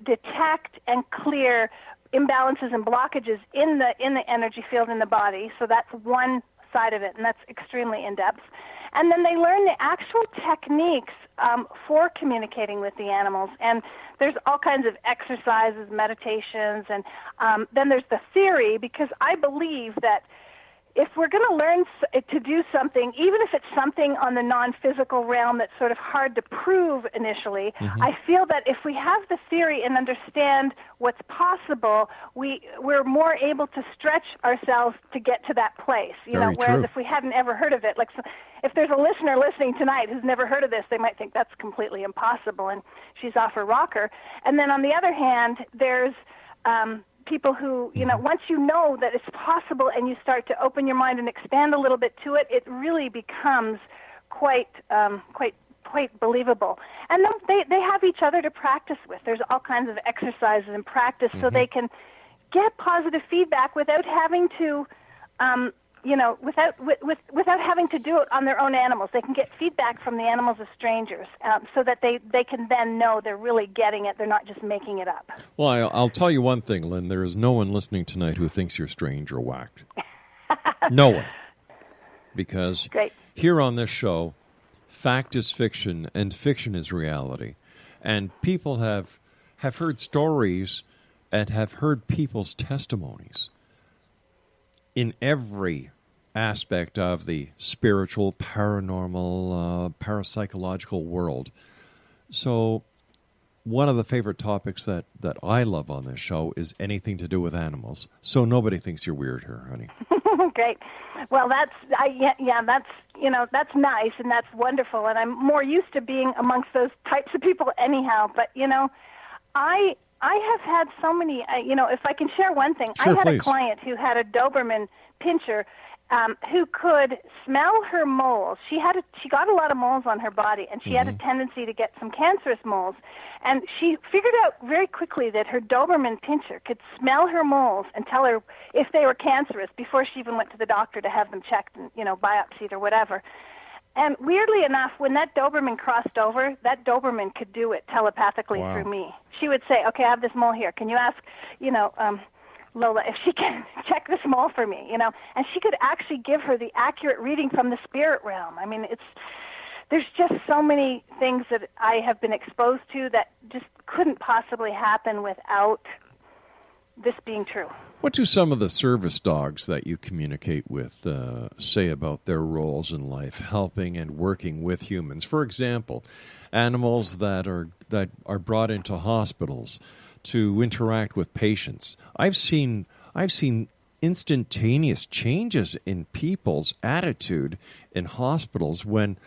detect and clear imbalances and blockages in the energy field in the body. So that's one side of it, and that's extremely in-depth. And then they learn the actual techniques for communicating with the animals. And there's all kinds of exercises, meditations, and then there's the theory, because I believe that if we're going to learn to do something, even if it's something on the non-physical realm that's sort of hard to prove initially, I feel that if we have the theory and understand what's possible, we're more able to stretch ourselves to get to that place. Whereas true. If we hadn't ever heard of it, if there's a listener listening tonight who's never heard of this, they might think that's completely impossible, and she's off her rocker. And then on the other hand, there's people who, once you know that it's possible and you start to open your mind and expand a little bit to it, it really becomes quite believable. And then they have each other to practice with. There's all kinds of exercises and practice so they can get positive feedback without having to, without having to do it on their own animals. They can get feedback from the animals as strangers, so that they can then know they're really getting it. They're not just making it up. Well, I'll tell you one thing, Lynn. There is no one listening tonight who thinks you're strange or whacked. No one. Because here on this show, fact is fiction and fiction is reality. And people have heard stories and have heard people's testimonies in every aspect of the spiritual, paranormal, parapsychological world. So one of the favorite topics that I love on this show is anything to do with animals. So nobody thinks you're weird here, honey. Great. Well, that's nice and that's wonderful, and I'm more used to being amongst those types of people anyhow. But I have had so many. If I can share one thing, sure, I had please. A client who had a Doberman pinscher who could smell her moles. She got a lot of moles on her body, and she had a tendency to get some cancerous moles. And she figured out very quickly that her Doberman pinscher could smell her moles and tell her if they were cancerous before she even went to the doctor to have them checked and biopsied or whatever. And weirdly enough, when that Doberman crossed over, that Doberman could do it telepathically through me. She would say, "Okay, I have this mole here. Can you ask, Lola if she can check this mole for me?" And she could actually give her the accurate reading from the spirit realm. I mean, there's just so many things that I have been exposed to that just couldn't possibly happen without this being true. What do some of the service dogs that you communicate with say about their roles in life, helping and working with humans? For example, animals that are brought into hospitals to interact with patients. I've seen instantaneous changes in people's attitude in hospitals when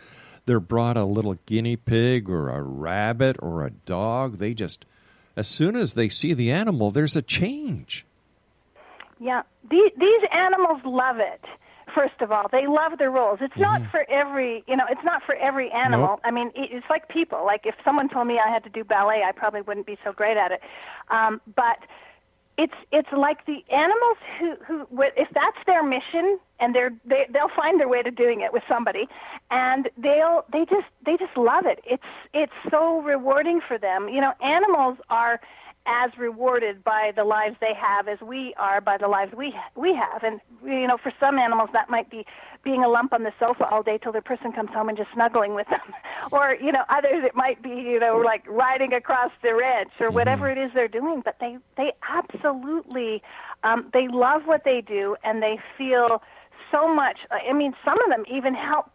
they're brought a little guinea pig or a rabbit or a dog. They just, as soon as they see the animal, there's a change. Yeah, these animals love it. First of all, they love their roles. It's not for every, it's not for every animal. Nope. I mean, it's like people. Like if someone told me I had to do ballet, I probably wouldn't be so great at it. But it's like the animals who if that's their mission, and they'll find their way to doing it with somebody, and they just love it. It's so rewarding for them. Animals are as rewarded by the lives they have as we are by the lives we have. And for some animals that might be being a lump on the sofa all day till their person comes home and just snuggling with them, or others it might be like riding across the ranch or whatever it is they're doing. But they absolutely they love what they do, and they feel so much. I mean, some of them even help.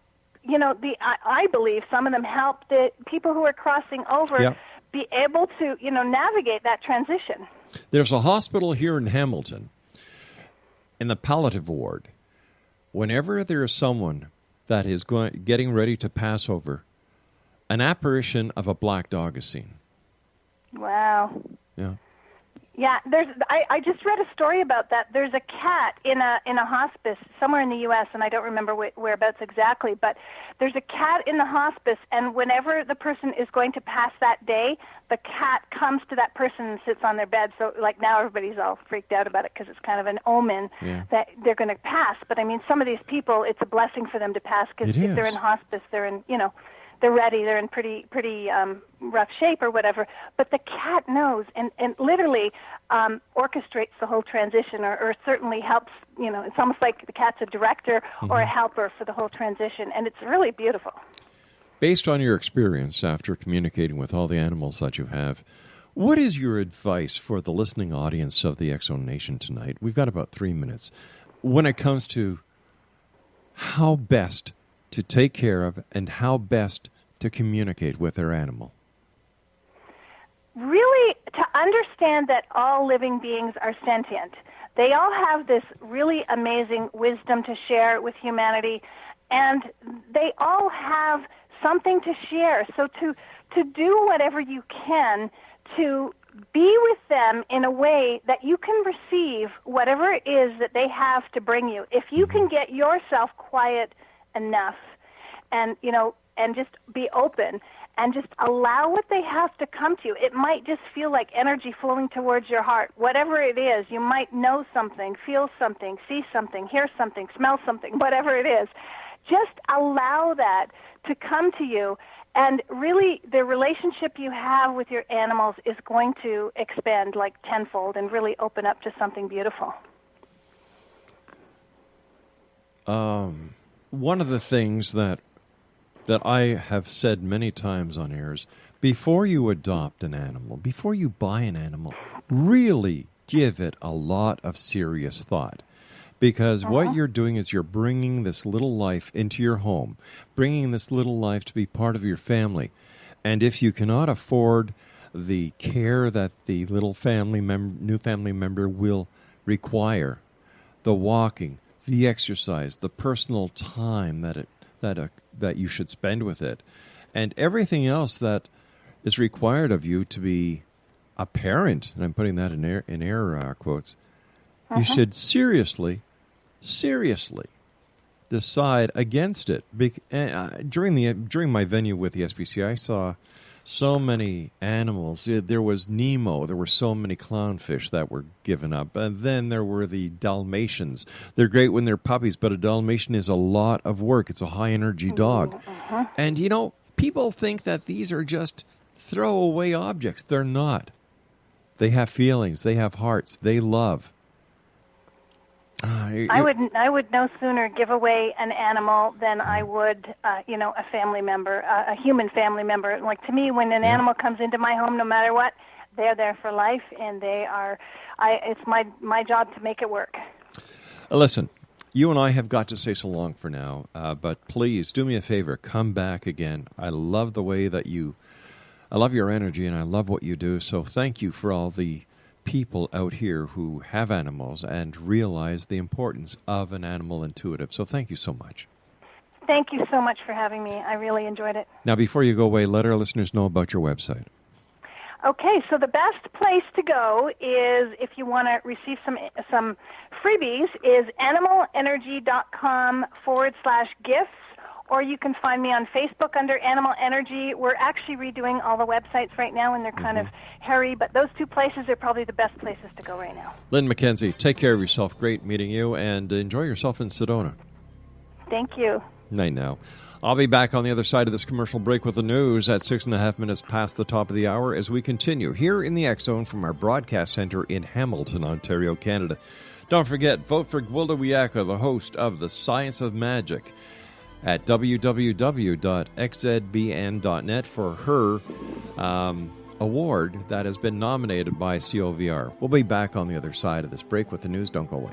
I believe some of them help the people who are crossing over. Yeah. Be able to, navigate that transition. There's a hospital here in Hamilton, in the palliative ward. Whenever there is someone that is getting ready to pass over, an apparition of a black dog is seen. Wow. Yeah. Yeah, I just read a story about that. There's a cat in a hospice somewhere in the U.S., and I don't remember whereabouts exactly, but there's a cat in the hospice, and whenever the person is going to pass that day, the cat comes to that person and sits on their bed. So, like, now everybody's all freaked out about it because it's kind of an omen that they're going to pass. But, I mean, some of these people, it's a blessing for them to pass because if they're in hospice, they're in, they're ready, they're in pretty rough shape or whatever, but the cat knows and literally orchestrates the whole transition or certainly helps, it's almost like the cat's a director or a helper for the whole transition, and it's really beautiful. Based on your experience after communicating with all the animals that you have, what is your advice for the listening audience of the X-Zone Nation tonight? We've got about 3 minutes. When it comes to how best to take care of and how best to communicate with their animal? Really, to understand that all living beings are sentient. They all have this really amazing wisdom to share with humanity, and they all have something to share. So to do whatever you can to be with them in a way that you can receive whatever it is that they have to bring you. If you can get yourself quiet enough and just be open and just allow what they have to come to you. It might just feel like energy flowing towards your heart. Whatever it is, you might know something, feel something, see something, hear something, smell something, whatever it is. Just allow that to come to you, and really the relationship you have with your animals is going to expand like tenfold and really open up to something beautiful. One of the things that I have said many times on air is, before you adopt an animal, before you buy an animal, really give it a lot of serious thought. Because what you're doing is you're bringing this little life into your home, bringing this little life to be part of your family. And if you cannot afford the care that the little new family member will require, the walking, the exercise, the personal time that you should spend with it, and everything else that is required of you to be a parent, and I'm putting that in air quotes, you should seriously decide against it. During my venue with the SPCA, I saw so many animals. There was Nemo. There were so many clownfish that were given up. And then there were the Dalmatians. They're great when they're puppies, but a Dalmatian is a lot of work. It's a high-energy dog. And, people think that these are just throwaway objects. They're not. They have feelings. They have hearts. They love. I would no sooner give away an animal than I would, a family member, a human family member. Like, to me, when an animal comes into my home, no matter what, they're there for life, and they are. It's my job to make it work. Listen, you and I have got to say so long for now, but please do me a favor, come back again. I love the way that I love your energy, and I love what you do. So thank you for all the people out here who have animals and realize the importance of an animal intuitive. So thank you so much. Thank you so much for having me. I really enjoyed it. Now, before you go away, let our listeners know about your website. Okay, so the best place to go is, if you want to receive some freebies, is animalenergy.com/gifts, or you can find me on Facebook under Animal Energy. We're actually redoing all the websites right now, and they're kind of hairy, but those two places are probably the best places to go right now. Lynn McKenzie, take care of yourself. Great meeting you, and enjoy yourself in Sedona. Thank you. Night now. I'll be back on the other side of this commercial break with the news at 6.5 minutes past the top of the hour as we continue here in the X-Zone from our broadcast center in Hamilton, Ontario, Canada. Don't forget, vote for Gwilda Wiyaka, the host of The Science of Magic, at www.xzbn.net for her award that has been nominated by COVR. We'll be back on the other side of this break with the news. Don't go away.